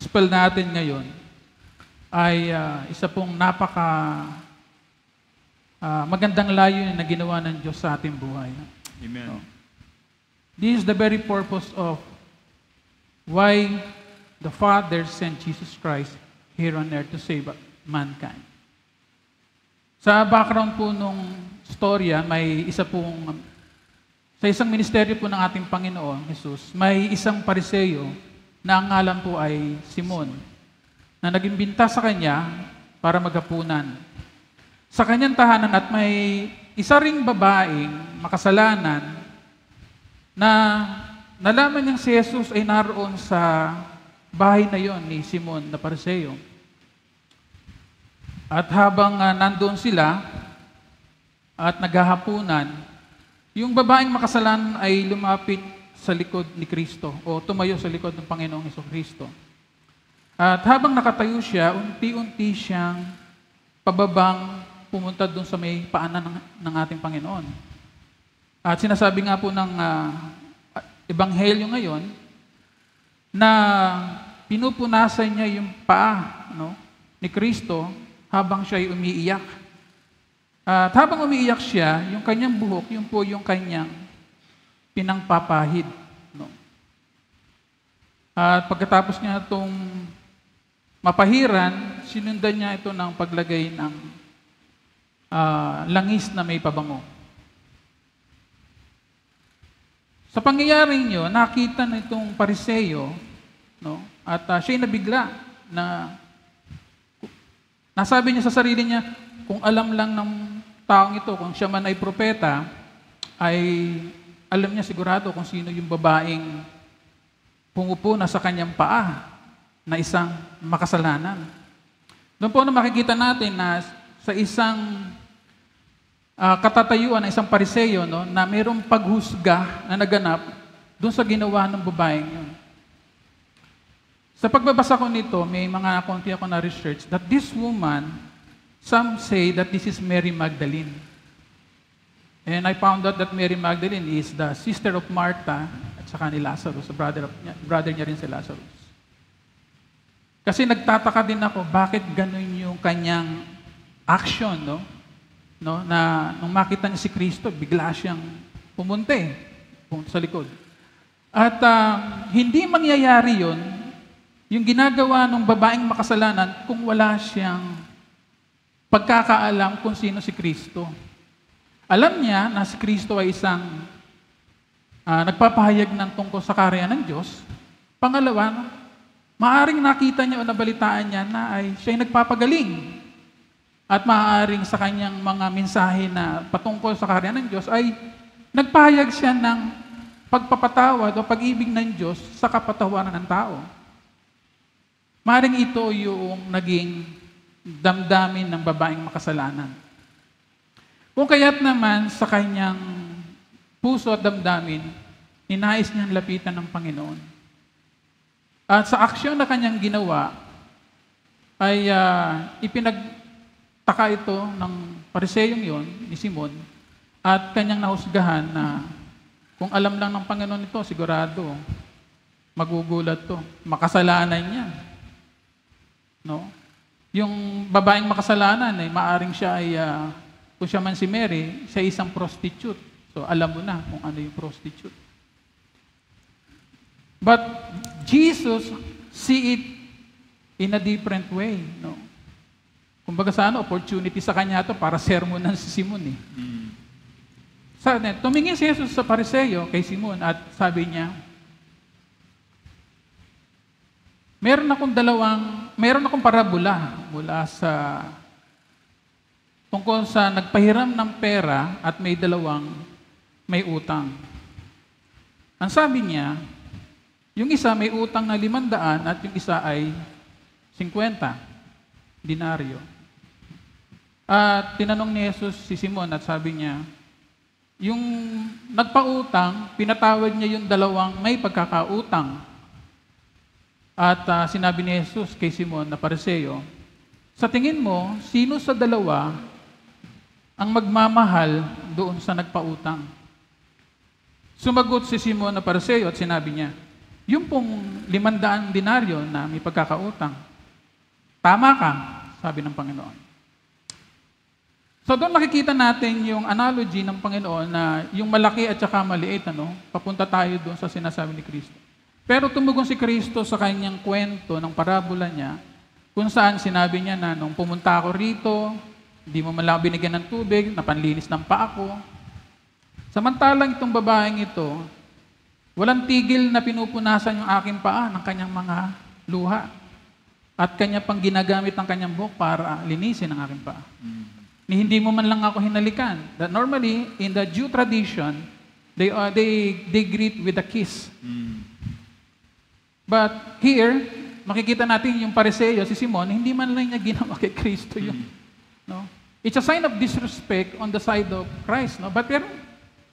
gospel natin ngayon ay isa pong magandang layunin na ginawa ng Diyos sa ating buhay. Amen. No? This is the very purpose of why the Father sent Jesus Christ here on earth to save mankind. Sa background po nung storya, may sa isang ministeryo po ng ating Panginoon, Jesus, may isang Pariseo na ang ngalan po ay Simon, na nagimbinta sa kanya para maghapunan. Sa kanyang tahanan at may isa ring babaeng makasalanan na nalaman niyang si Jesus ay naroon sa bahay na yon ni Simon na Pariseo. At habang nandoon sila at naghahapunan, yung babaeng makasalanan ay lumapit sa likod ni Kristo o tumayo sa likod ng Panginoong Hesukristo. At habang nakatayo siya, unti-unti siyang pababang pumunta doon sa may paanan ng ating Panginoon. At sinasabi nga po ng Ebanghelyo ngayon na pinupunasan niya yung paa ni Kristo habang siya ay umiiyak. At habang umiiyak siya, yung kanyang buhok, yun po yung kanyang pinangpapahid. At pagkatapos niya itong mapahiran, sinundan niya ito ng paglagay ng langis na may pabango. Sa pangyayaring yun, nakita na itong Pariseo, at siya'y nabigla na nasabi niya sa sarili niya, kung alam lang ng taong ito, kung siya man ay propeta, ay alam niya sigurado kung sino yung babaeng pumupuna sa kanyang paa na isang makasalanan. Doon po na makikita natin na sa isang katatayuan ng isang Pariseo na mayroong paghusga na naganap doon sa ginawa ng babaeng yun. Sa pagbabasa ko nito, may mga konti ako na research that this woman, some say that this is Mary Magdalene. And I found out that Mary Magdalene is the sister of Martha at saka ni Lazarus, brother niya rin si Lazarus. Kasi nagtataka din ako, bakit ganun yung kanyang action, na nung makita niya si Kristo, bigla siyang pumunta sa likod. At hindi mangyayari yon yung ginagawa ng babaeng makasalanan kung wala siyang pagkakaalam kung sino si Kristo. Alam niya na si Kristo ay isang nagpapahayag ng tungkol sa karya ng Diyos. Pangalawa, maaring nakita niya o nabalitaan niya na ay siya ay nagpapagaling. At maaaring sa kanyang mga mensahe na patungkol sa karya ng Diyos ay nagpahayag siya ng pagpapatawad o pag-ibig ng Diyos sa kapatawaran ng tao. Maaaring ito yung naging damdamin ng babaeng makasalanan. Kung kaya't naman sa kanyang puso at damdamin, ninais niyang lapitan ng Panginoon. At sa aksyon na kanyang ginawa, ay ipinagtaka ito ng Pariseyong yon, ni Simon, at kanyang nahusgahan na kung alam lang ng Panginoon ito, sigurado, magugulat to. Makasalanan niya. Yung babaeng makasalanan, maaring siya ay, kung siya man si Mary, siya isang prostitute. So alam mo na kung ano yung prostitute. But Jesus see it in a different way. Kumbaga opportunity sa kanya to para sermonan si Simon. Tumingin si Jesus sa Pariseo kay Simon at sabi niya, meron akong parabola mula sa tungkol sa nagpahiram ng pera at may utang. Ang sabi niya, yung isa may utang na 500 at yung isa ay 50 denaryo. At tinanong ni Jesus si Simon at sabi niya, yung nagpautang, pinatawad niya yung dalawang may pagkakautang. At sinabi ni Jesus kay Simon na Pariseo, sa tingin mo, sino sa dalawa ang magmamahal doon sa nagpautang? Sumagot si Simon na Pariseo at sinabi niya, Yung pong 500 denaryo na may pagkakautang, tama ka, sabi ng Panginoon. So doon makikita natin yung analogy ng Panginoon na yung malaki at saka maliit, papunta tayo doon sa sinasabi ni Kristo. Pero tumugon si Kristo sa kanyang kwento ng parabola niya, kung saan sinabi niya na nung pumunta ako rito, hindi mo man lang binigyan ng tubig, napanlinis ng paa ko. Samantalang itong babaeng ito, walang tigil na pinupunasan yung aking paa ng kanyang mga luha. At kanya pang ginagamit ng kanyang buhok para linisin ang aking paa. Ni hindi mo man lang ako hinalikan. That normally, in the Jew tradition, they greet with a kiss. But here, makikita natin yung Pariseo, si Simon, hindi man lang niya ginawa kay Kristo yun. No? It's a sign of disrespect on the side of Christ. No? But pero,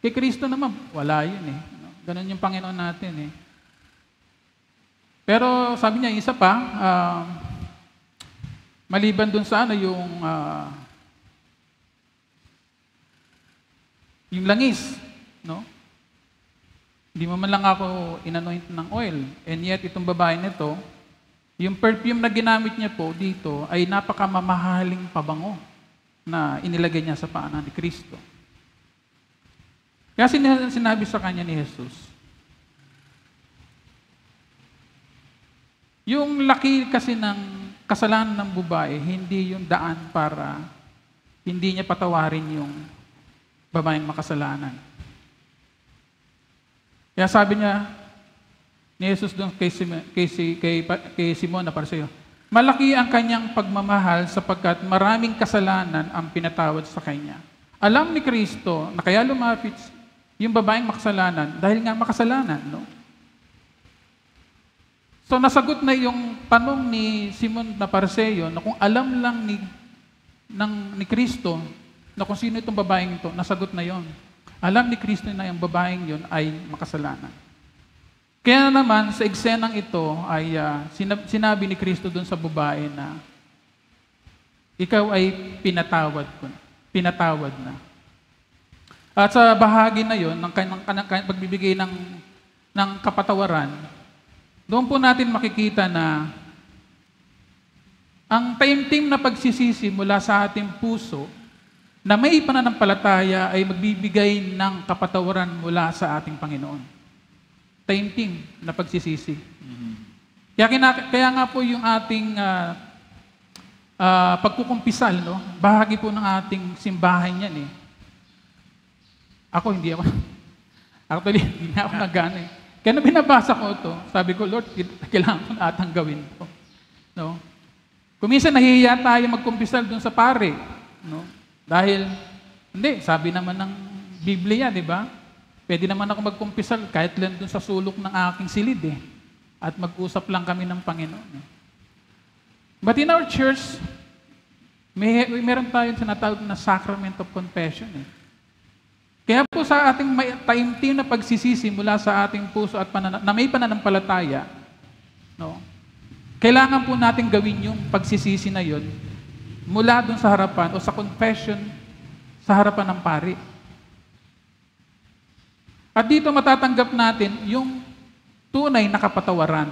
kay Kristo naman, wala yun eh. No? Ganun yung Panginoon natin eh. Pero sabi niya, isa pa, maliban dun sa yung langis, no? Hindi mo man lang ako inanoint ng oil. And yet, itong babae nito, yung perfume na ginamit niya po dito ay napakamamahaling pabango na inilagay niya sa paanan ni Kristo. Kaya sinabi sa kanya ni Jesus, yung laki kasi ng kasalanan ng babae, hindi yung daan para hindi niya patawarin yung babaeng makasalanan. Kaya sabi niya ni Jesus doon kay Simon na Pariseo, malaki ang kanyang pagmamahal sapagkat maraming kasalanan ang pinatawad sa kanya. Alam ni Kristo na kaya lumapit yung babaeng makasalanan dahil nga makasalanan, no? So nasagot na yung tanong ni Simon na Pariseo na kung alam lang ni Kristo na kung sino itong babaeng ito, nasagot na yon. Alam ni Kristo na yung babaeng yon ay makasalanan. Kaya naman, sa eksenang ito ay sinabi ni Kristo doon sa babae na ikaw ay pinatawad na. At sa bahagi na yon, ng pagbibigay ng kapatawaran, doon po natin makikita na ang taimtim na pagsisisi mula sa ating puso na may pananampalataya ay magbibigay ng kapatawaran mula sa ating Panginoon. Taimtim na pagsisisi. Kaya nga po yung ating pagkukumpisal, no? Bahagi po ng ating simbahan yan eh. Actually, hindi na ako nagana eh. Kaya na binabasa ko ito, sabi ko, Lord, kailangan ko na atang gawin ito. No? Kung minsan nahihiya tayo magkumpisal dun sa pare, no? Dahil, hindi, sabi naman ng Biblia, di ba? Pwede naman ako magkumpisal kahit lang dun sa sulok ng aking silid eh. At mag-usap lang kami ng Panginoon. Eh. But in our church, meron tayong tinatawag na Sacrament of Confession eh. Kaya po sa ating taimtim na pagsisisi mula sa ating puso at na may pananampalataya, no, kailangan po natin gawin yung pagsisisi na yon mula dun sa harapan o sa confession sa harapan ng pari. At dito matatanggap natin yung tunay na kapatawaran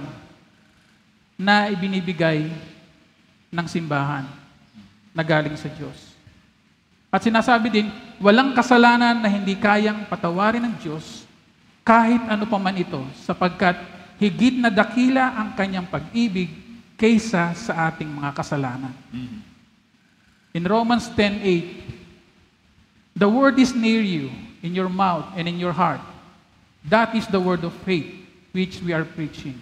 na ibinibigay ng simbahan na galing sa Diyos. At sinasabi din, walang kasalanan na hindi kayang patawarin ng Diyos kahit ano pa man ito, sapagkat higit na dakila ang kanyang pag-ibig kaysa sa ating mga kasalanan. In Romans 10:8, the word is near you, in your mouth and in your heart. That is the word of faith which we are preaching.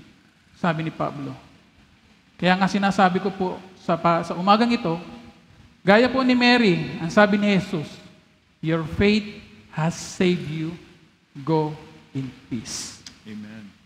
Sabi ni Pablo. Kaya nga sinasabi ko po sa umagang ito, gaya po ni Mary, ang sabi ni Jesus, your faith has saved you. Go in peace. Amen.